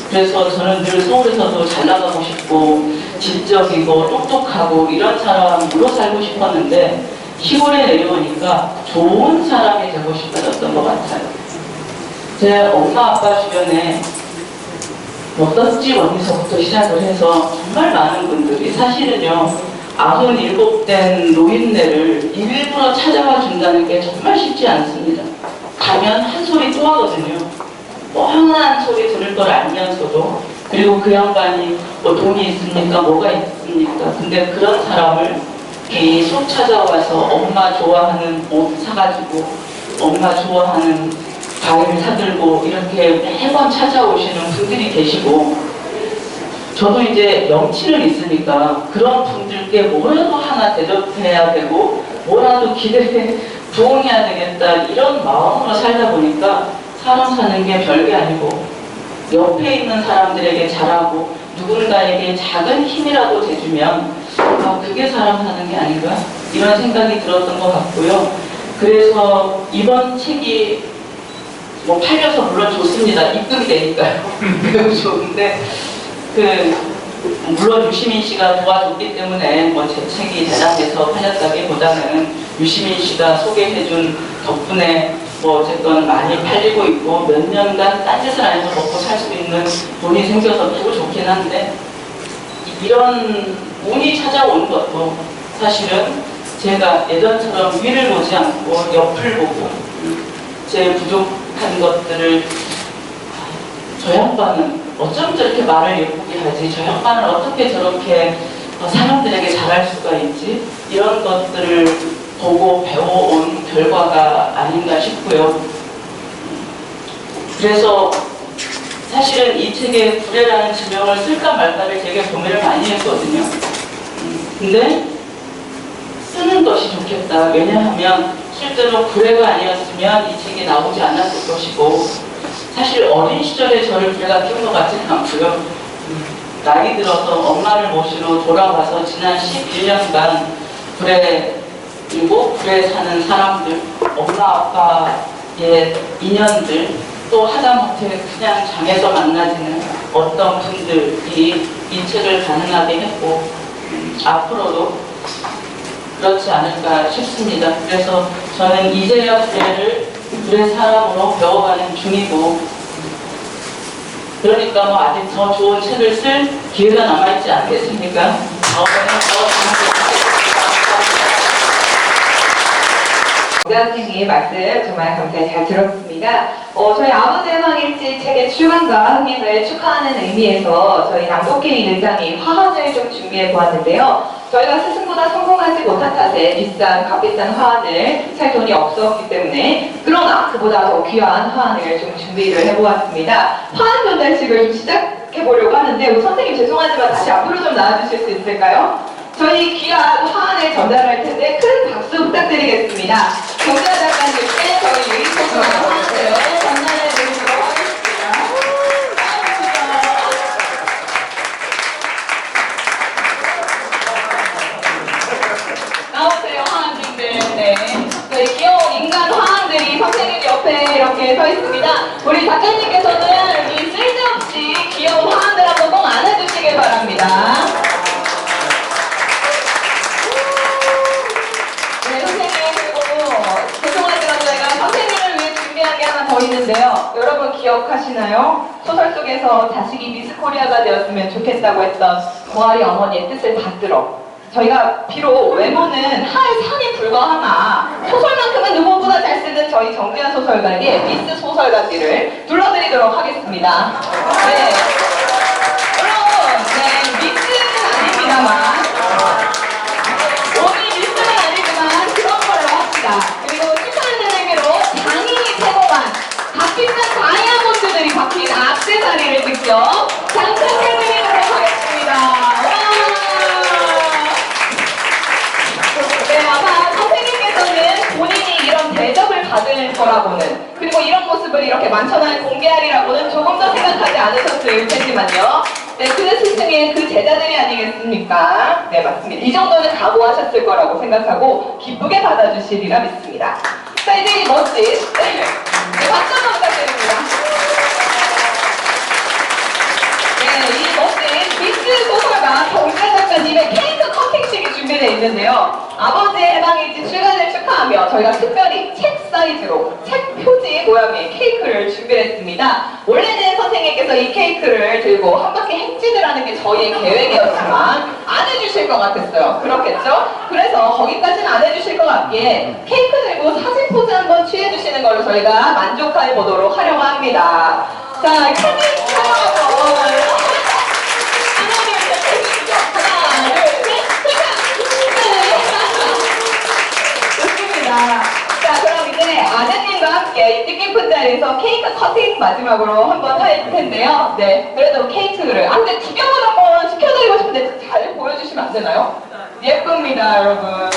그래서 저는 늘 서울에서도 잘 나가고 싶고 지적이고 똑똑하고 이런 사람으로 살고 싶었는데 시골에 내려오니까 좋은 사람이 되고 싶어졌던 것 같아요. 제 엄마 아빠 주변에 떡집 어디서부터 시작을 해서 정말 많은 분들이 사실은요 97된 노인네를 일부러 찾아와 준다는 게 정말 쉽지 않습니다. 가면 한 소리 또 하거든요. 뻔한 소리 들을 걸 알면서도. 그리고 그 양반이 뭐 돈이 있습니까? 뭐가 있습니까? 근데 그런 사람을 계속 찾아와서 엄마 좋아하는 옷 사가지고 엄마 좋아하는 과일 사들고 이렇게 매번 찾아오시는 분들이 계시고 저도 이제 명치는 있으니까 그런 분들께 뭐라도 하나 대접해야 되고 뭐라도 기대에 부응해야 되겠다 이런 마음으로 살다 보니까 사람 사는 게 별게 아니고 옆에 있는 사람들에게 잘하고 누군가에게 작은 힘이라도 대주면 그게 사람 사는 게 아닌가 이런 생각이 들었던 것 같고요. 그래서 이번 책이 뭐 팔려서 물론 좋습니다. 입금이 되니까요. 매우 좋은데 물론 유시민 씨가 도와줬기 때문에 뭐 제 책이 대단해서 팔렸다기보다는 유시민 씨가 소개해준 덕분에 뭐 어쨌든 많이 팔리고 있고 몇 년간 딴짓을 안 해서 먹고 살 수 있는 돈이 생겨서 매우 좋긴 한데 이런 운이 찾아온 것도 사실은 제가 예전처럼 위를 보지 않고 옆을 보고 제 부족한 것들을 저 양반은 어쩜 저렇게 말을 예쁘게 하지? 저 양반은 어떻게 저렇게 사람들에게 잘할 수가 있지? 이런 것들을 보고 배워온 결과가 아닌가 싶고요. 그래서 사실은 이 책에 굴에라는 지명을 쓸까 말까를 되게 고민을 많이 했거든요. 근데 쓰는 것이 좋겠다. 왜냐하면 실제로 굴에가 아니었으면 이 책이 나오지 않았을 것이고 사실 어린 시절에 저를 굴에가 키운 것 같지는 않고요. 나이 들어서 엄마를 모시러 돌아와서 지난 11년간 굴에 그리고 굴에 사는 사람들, 엄마 아빠의 인연들, 또 하다못해 그냥 장에서 만나지는 어떤 분들이 이 책을 가능하게 했고 앞으로도 그렇지 않을까 싶습니다. 그래서 저는 이제야 불의를 불의 사람으로 배워가는 중이고, 그러니까 뭐 아직 더 좋은 책을 쓸 기회가 남아있지 않겠습니까? 다음에는 더 정자 선생님 말씀 정말 감사히 잘 들었습니다. 저희 아버지 해방일지 책의 출간과 흥행을 축하하는 의미에서 저희 남도끼리 일장이 화환을 좀 준비해 보았는데요. 저희가 스승보다 성공하지 못한 탓에 값비싼 화환을 살 돈이 없었기 때문에, 그러나 그보다 더 귀한 화환을 좀 준비를 해보았습니다. 화환 전달식을 좀 시작해 보려고 하는데, 우리 선생님 죄송하지만 다시 앞으로 좀 나와주실 수 있을까요? 저희 귀한 화환을 전달할 텐데 큰 박수 부탁드리겠습니다. 정자 작가님께 저희 유니폼과 화환을 전달해 드리도록 하겠습니다. 나오세요, 화환님들. 네. 저희 귀여운 인간 화환들이 선생님 옆에 이렇게 서 있습니다. 우리 작가님께서는 이 쓸데없이 귀여운 화환들 한번 꼭 안아주시길 바랍니다. 네, 선생님, 그리고 죄송하지만 저희가 선생님을 위해 준비한 게 하나 더 있는데요. 여러분 기억하시나요? 소설 속에서 자식이 미스 코리아가 되었으면 좋겠다고 했던 고아리 어머니의 뜻을 받들어 저희가 비록 외모는 할 산이 불과하나 소설만큼은 누구보다 잘 쓰는 저희 정지한 소설가에게 미스 소설가지를 둘러드리도록 하겠습니다. 네. 물론 네, 미스는 아닙니다만 오늘 미스는 아니지만 그런 걸로 합시다. 그리고 축하하는 의미로 장인이 제공한 값비싼 다이아몬드들이 박힌 액세서리를 직접 장착해드리도록 하겠습니다. 네, 아마 선생님께서는 본인이 이런 대접을 받을 거라고는, 그리고 이런 모습을 이렇게 만천하에 공개하리라고는 조금 더 생각하지 않으셨을 테지만요. 네, 그 스승의 그 제자들이 아니겠습니까? 네, 맞습니다. 이 정도는 각오하셨을 거라고 생각하고 기쁘게 받아주시리라 믿습니다. 자, 이제 이 멋진 네, 박수 한번 부탁드립니다. 네, 이 멋진 미스 소설가 정자 작가님의 케이크 커팅식이 준비되어 있는데요. 아버지의 해방일지 출간을 축하하며 저희가 특별히 책 사이즈로 책 표지 모양의 케이크를 준비했습니다. 원래는 선생님께서 이 케이크를 들고 한 바퀴 행진을 하는 게 저희의 계획이었지만 안 해주실 것 같았어요. 그렇겠죠? 그래서 거기까지는 안 해주실 것 같기에 케이크 들고 사진 포즈 한번 취해주시는 걸로 저희가 만족해 보도록 하려고 합니다. 자, 사진 촬영하고 자, 그럼 이제 아드님과 함께 이 뜻깊은 자리에서 케이크 커팅 마지막으로 한번 할 텐데요. 네, 그래도 케이크를 근데 구경을 한번 시켜드리고 싶은데 잘 보여주시면 안 되나요? 예쁩니다, 여러분.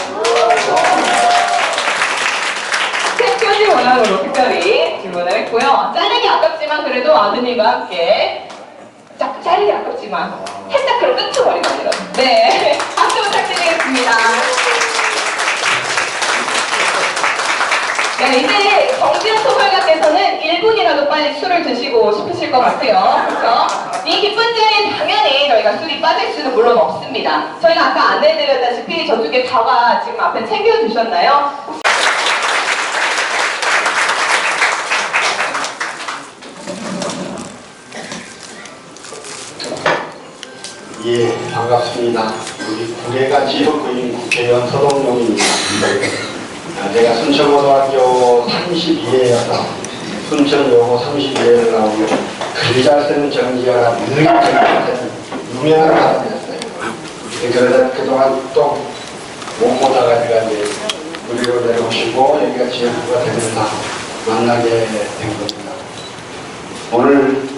책 표지 모양으로 특별히 주문을 했고요. 자르기 아깝지만 그래도 아드님과 함께 자르기 아깝지만 살짝 그럼 끊쳐버리면 돼요. 네, 박수 부탁드리겠습니다. 네, 이제 정지현 소설가께서는 1분이라도 빨리 술을 드시고 싶으실 것 같아요. 그렇죠? 이 기쁜 자리에 당연히 저희가 술이 빠질 수는 물론 없습니다. 저희가 아까 안내해드렸다시피 저쪽에 다과 지금 앞에 챙겨주셨나요? 예, 반갑습니다. 우리 구례가 지역구인 국회의원 서동용입니다. 제가 순천고등학교 32회여서 순천여고 32회를 나오고 글 잘 쓰는 정지아가 늘 정지아는 유명한 사람이었어요. 그래서 그동안 또 못 보다가 제가 이제 우리로 내려오시고 여기가 지역구가 되면서 만나게 된 겁니다. 오늘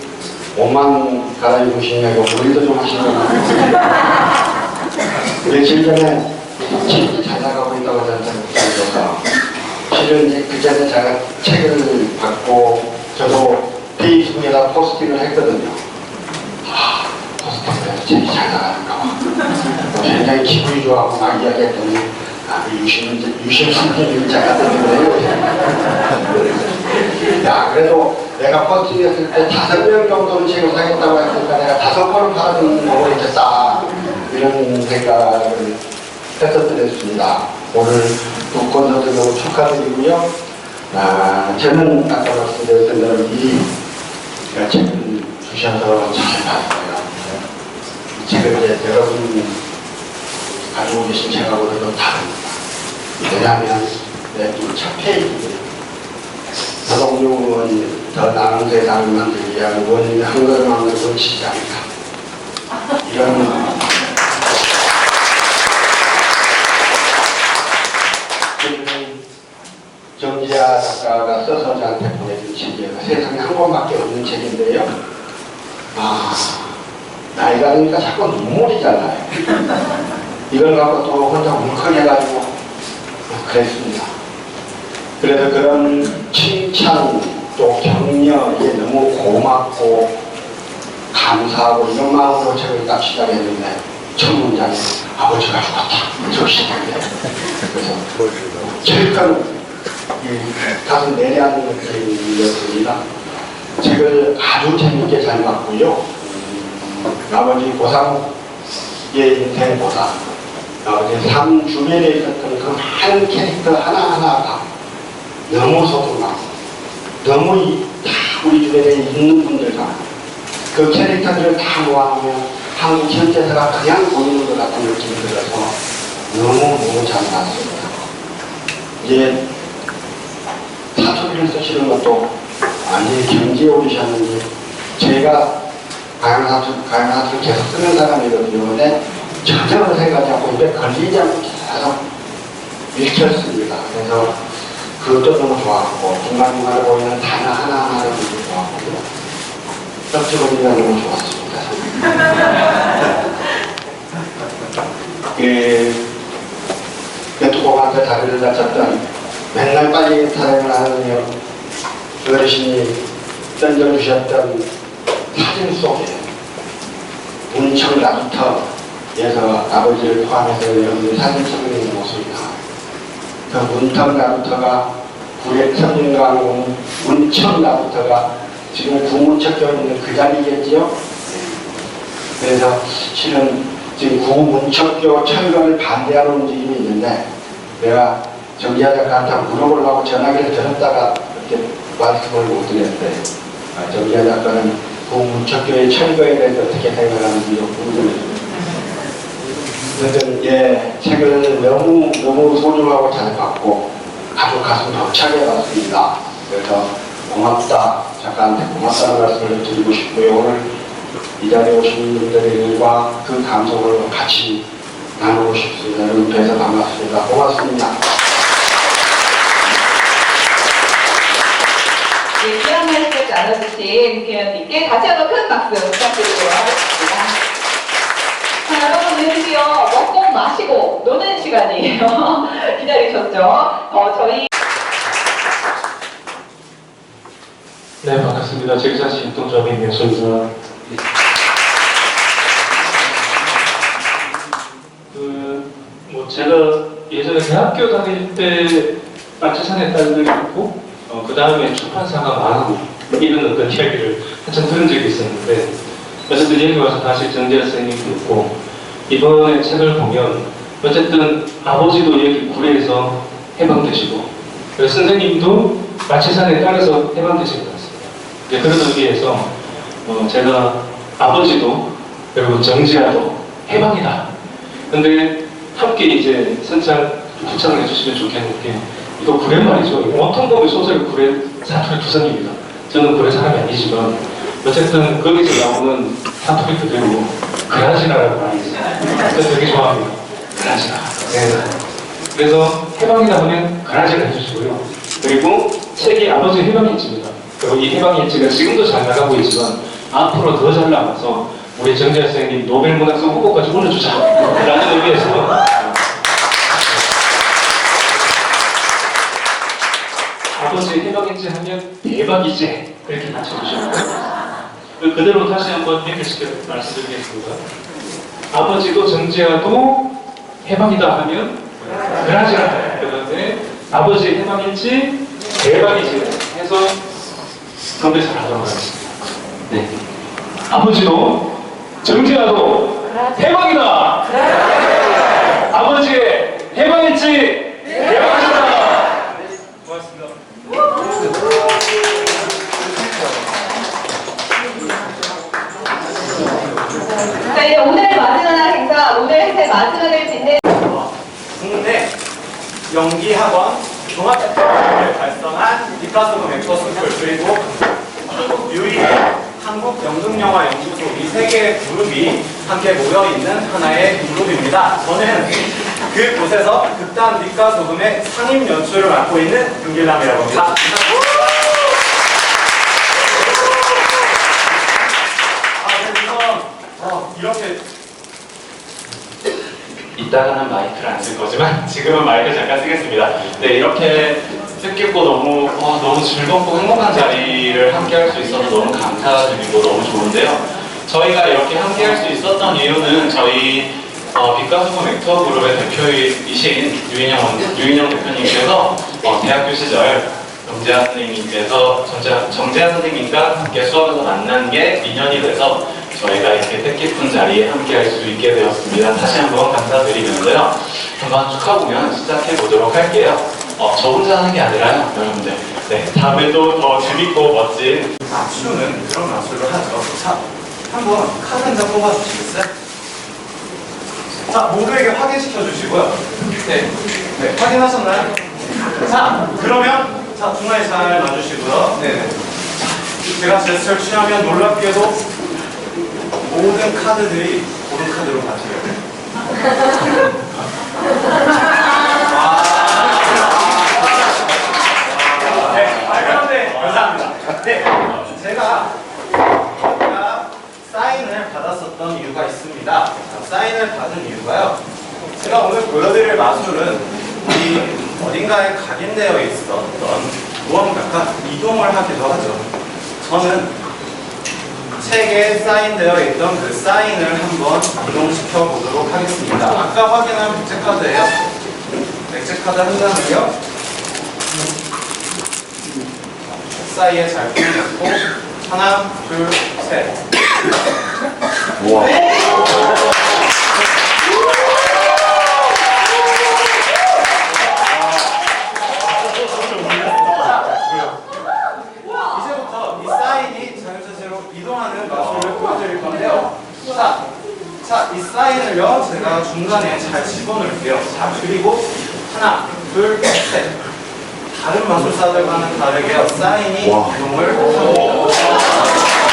옷만 갈아입으시냐고 머리도 좀 하시는 거 며칠 전에 책이 잘 나가고 있다고 저는 생각합니다. 실은 이제 그 전에 제가 책을 받고 저도 페이스북에다 포스팅을 했거든요. 포스팅에 책이 잘 나가는가 봐. 굉장히 기분이 좋아하고 막 이야기했더니 유심스럽게 작가 때문에 야, 그래도 내가 포스팅했을 때 5명 정도는 책을 사겠다고 했으니까 내가 5번을 팔아주는 거고 이제 싸 이런 생각을 했었습니다. 오늘 북콘서트 너무 축하드리고요. 저는 아까 말씀드렸던 대로 이 책을 주셔서 잘 봤어요. 책을 이제 여러분 가지고 계신 책하고는 좀 다릅니다. 왜냐하면 첫 페이지 노동요원 더 나은 세상을 만들기 위한 원인의 한 걸음 한 걸음을 치지 않다. 이런 정지아 작가가 써서 저한테 보내준 책이에요. 세상에 한 권밖에 없는 책인데요. 나이가 드니까 자꾸 눈물이 잖아요. 이걸 갖고 또 혼자 울컥해가지고 그랬습니다. 그래서 그런 칭찬 또 격려 이게 너무 고맙고 감사하고 이런 마음으로 책을 딱 시작했는데 첫 문장에 아버지가 죽었다. 저 시작인데 그래서 철저히 가슴 내려앉는 느낌이었습니다. 책을 아주 재밌게 잘 봤고요. 아버지 고상의 인생보다 아버지 삶 주변에 있었던 그 한 캐릭터 하나하나가 너무 소중하고 너무 다 우리 주변에 있는 분들과 그 캐릭터들을 다 모아놓으면 한국 현대사가 그냥 보이는 것 같은 느낌이 들어서 너무너무 잘 봤습니다. 이제 사투리를 쓰시는 것도 완전히 경지에 오르셨는지 제가 가양사투를 계속 쓰는 사람이거든요. 근데 전혀 어색하지 않고 입에 걸리지 않고 계속 읽혔습니다. 그래서 그것도 너무 좋았고 중간중간에 보이는 단어 하나하나를 너무 좋았고요. 떡지거리가 너무 좋았습니다. 메뚜고한테 다리를 다쳤던 맨날 빨리 타령을 하는 어르신이 던져주셨던 사진 속에 문청 나루터에서 아버지를 포함해서 여러분들 사진 찍는 모습이 나와요. 그 문청 나루터가 구례천인강 문청 나루터가 지금 구문척교에 있는 그 자리겠지요. 그래서 실은 지금 구문척교 철거를 반대하는 움직임이 있는데 내가 정지아 작가한테 물어보려고 전화기를 들었다가 그때 말씀을 못 드렸어요. 정지아 작가는 구문척교의 철거에 대해서 어떻게 생각하는지 궁금해요. 어쨌든 책을 너무 소중하고 잘 봤고 아주 가슴 벅차게 봤습니다. 그래서 고맙다, 작가한테 고맙다는 말씀을 드리고 싶고요. 오늘 이 자리에 오신 분들과 그 감성을 같이 나누고 싶습니다. 여러분 뵈서 반갑습니다. 고맙습니다. 귀한 말씀 나눠주신 교현님께 다시 한번 큰 박수 부탁드리도록 하겠습니다. 자, 여러분 드디어 먹고 마시고 노는 시간이에요. 기다리셨죠? 저희 네, 반갑습니다. 제기사시 인동점의 명소입니다. 제가 예전에 대학교 다닐 때 마치산의 딸들이 있고, 그 다음에 출판사가 망하고 이런 어떤 이야기를 한참 들은 적이 있었는데, 어쨌든 여기 와서 다시 정지아 선생님도 있고, 이번에 책을 보면, 어쨌든 아버지도 여기 구례에서 해방되시고, 선생님도 마치산에 따라서 해방되신 것 같습니다. 그런 의미에서 제가 아버지도 그리고 정지아도 해방이다. 근데 함께 이제 부창을 해주시면 좋겠는 게 이거 구례 말이죠. 어떤 범위 소설이 구례 사투리 두성입니다. 저는 구례 사람이 아니지만 어쨌든 거기서 나오는 사투리 그대로 그라지나라는 말이 있어요. 저는 되게 좋아합니다. 그라지나. 네. 그래서 해방이다 하면 그라지나 해주시고요. 그리고 책이 아버지 해방일지입니다. 그리고 이 해방일지가 지금도 잘 나가고 있지만 앞으로 더 잘 나가서 우리 정지아 선생님 노벨문학상 후보까지 올려주자 라는 의미에서 아버지 해방일지 하면 대박이지 그렇게 맞춰주시고 그대로 다시 한번 연결시켜 말씀드리겠습니다. 아버지도 정지아도 해방이다 하면 그라지나 그런데 아버지 해방일지 대박이지 해서 건배사를 하도록 하겠습니다. 네. 아버지도 정지아도 해방이다! 아버지의 자, 이제 오늘의 마지막 행사, 오늘 행사의 마지막을 짓는 국내 연기학원 종합대표를 달성한 리카소금 엑소스쿨 그리고 한국 유일의 한국 연극영화연구소 이 세 개의 그룹이 함께 모여있는 하나의 그룹입니다. 저는 그곳에서 극단 빛과 소금의 상임 연출을 맡고 있는 김길남이라고 합니다. 이렇게 이따가는 마이크를 안 쓸 거지만 지금은 마이크 잠깐 쓰겠습니다. 네, 이렇게 뜻깊고 너무 즐겁고 행복한 자리를 함께 할 수 있어서 너무 감사드리고 너무 좋은데요. 저희가 이렇게 함께 할 수 있었던 이유는 저희 빛과 소금 액터 그룹의 대표이신 유인영 대표님께서 대학교 시절 정재하 선생님께서 정재하 선생님과 함께 수업에서 만난 게 인연이 돼서 저희가 이렇게 뜻깊은 자리에 함께 할 수 있게 되었습니다. 다시 한번 감사드리면서요. 한번 축하 공연 시작해 보도록 할게요. 저 혼자 하는 게 아니라요, 여러분들. 네, 다음에도 더 재밌고 멋진 맞추는 그런 마술을 하죠. 자, 한번 카드 한 장 뽑아주시겠어요? 자, 모두에게 확인시켜 주시고요. 네, 확인하셨나요? 자, 그러면 자, 중간에 잘 놔주시고요. 네. 제가 제스처를 취하면 놀랍게도 모든 카드들이 고른 카드로 바뀌어요. 네, 감사합니다. 네, 제가 사인을 받았었던 이유가 있습니다. 자, 사인을 받은 이유가요. 제가 오늘 보여드릴 마술은 이 어딘가에 각인되어 있었던 무언가가 이동을 하기도 하죠. 저는 책에 사인되어 있던 그 사인을 한번 이동시켜 보도록 하겠습니다. 아까 확인한 백제 카드예요. 백제 카드 한 장을요. 사이에 잘 끼워놓고 하나, 둘, 셋. 우와. 이제부터 이 사인이 자유자재로 이동하는 마술을 보여드릴 건데요. 자, 이 사인을요, 제가 중간에 잘 집어넣을게요. 자, 그리고 하나, 둘, 셋. 다른 마술사들과는 다르게요. 사인이 이동을 합니다.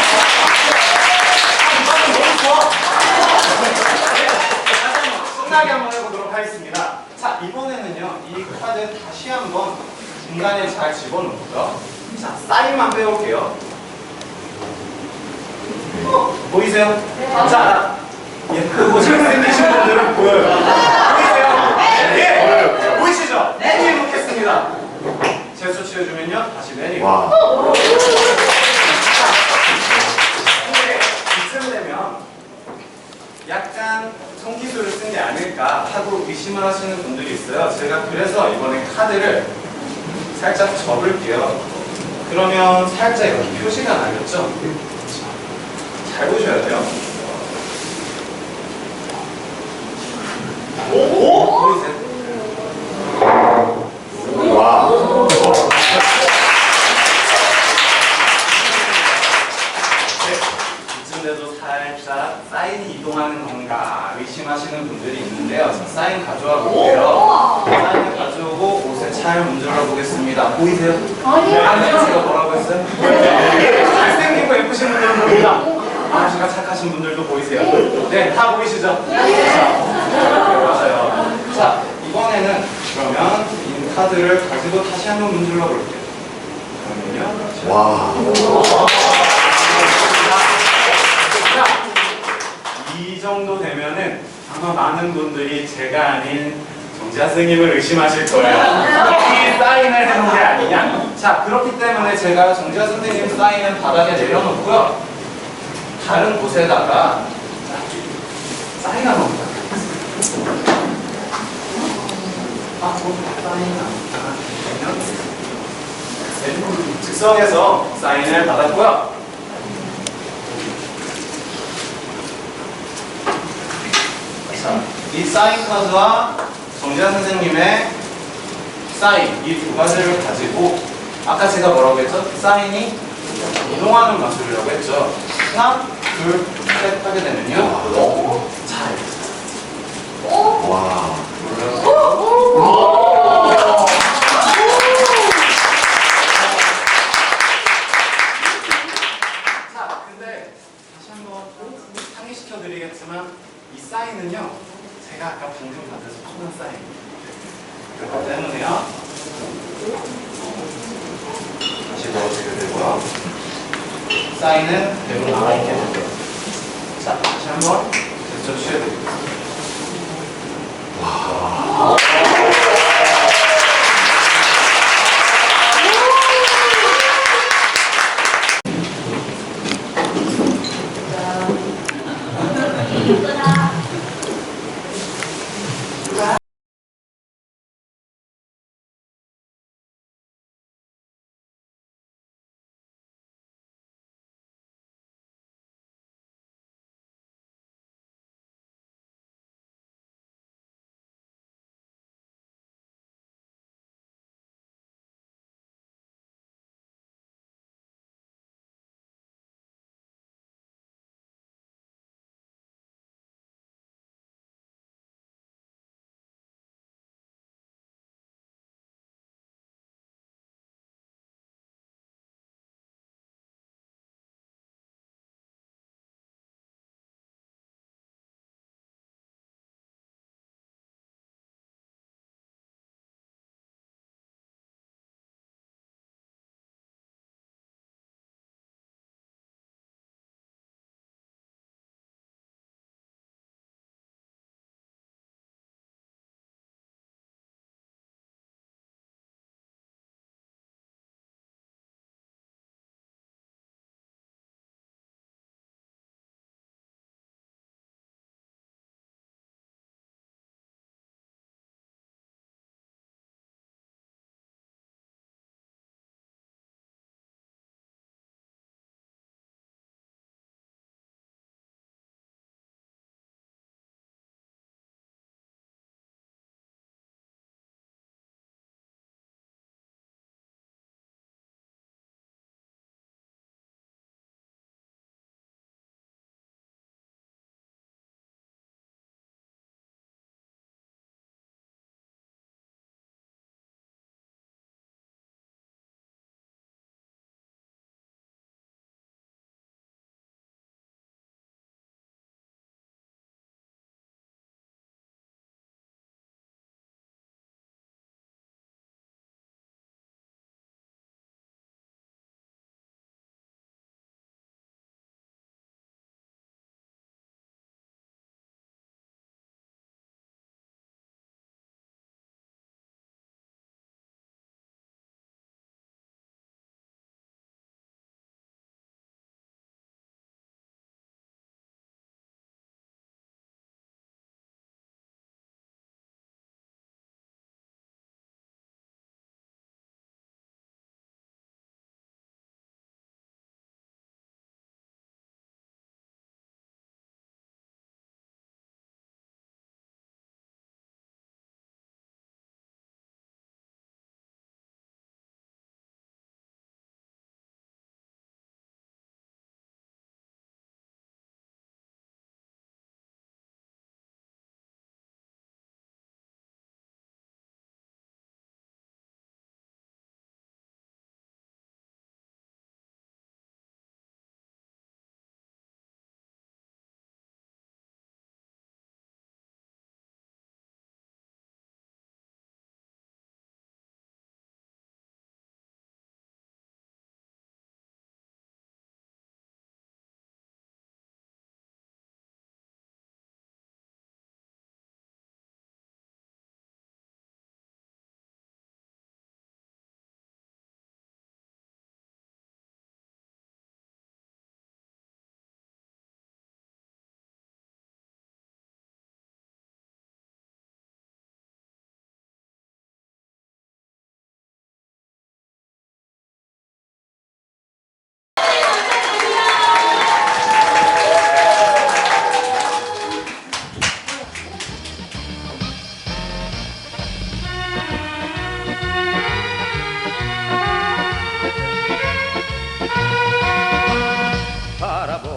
신나게 한번 해보도록 하겠습니다. 자, 이번에는요, 이 카드 다시 한번 중간에 잘 집어넣고요. 자, 사인만 빼올게요. 보이세요? 자, 예쁘고 잘생기신 분들은 보여요. 보이세요? 예! 보이시죠? 내리에 놓겠습니다. 제수 치워주면요, 다시 내리고. 근데 이쯤 되면 약간 성기술을 쓴 게 아닐까 하고 의심을 하시는 분들이 있어요. 제가 그래서 이번에 카드를 살짝 접을게요. 그러면 살짝 이렇게 표시가 나겠죠? 잘 보셔야 돼요. 오? 보이세요? 와. 이쯤 돼도 살짝 사인이 이동하는 건가 의심하시는 분들이 있는데요. 자, 사인 가져와 볼게요. 사인을 가져오고 옷에 잘 문질러 보겠습니다. 보이세요? 아니요. 제가 뭐라고 했어요? 잘생기고 예쁘신 분들은 보입니다. 아저씨가 착하신 분들도 보이세요? 네, 다 보이시죠? 맞아요. 자, 이번에는 그러면 이 카드를 가지고 다시 한번 문질러 볼게요. 그러면요. 와. 자, 이 정도 되면은 아마 많은 분들이 제가 아닌 정재하 선생님을 의심하실 거예요. 이 사인을 해놓은 게 아니냐. 자, 그렇기 때문에 제가 정재하 선생님 사인은 바닥에 내려놓고요. 다른 곳에다가 사인 한번 부탁드리겠습니다. 즉석에서 사인을 받았고요. 자, 이 사인 카드와 정재하 선생님의 사인 이 두 가지를 가지고 아까 제가 뭐라고 했죠? 사인이 이동하는 마술이라고 했죠. 하나, 둘, 셋. 섭외를 하게 되면요. 잘. 와. 자, 근데 다시 한번 상기시켜 드리겠지만 이 사인은요, 제가 아까 방금 받은 소소한 사인. 그렇기 때문에요. 다시 넣어드리고요. 사인은 대부분 남아있게 됩니다. 자, 다시 한번 제스처 취해드리겠습니다.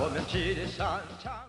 바라보면 지리산 참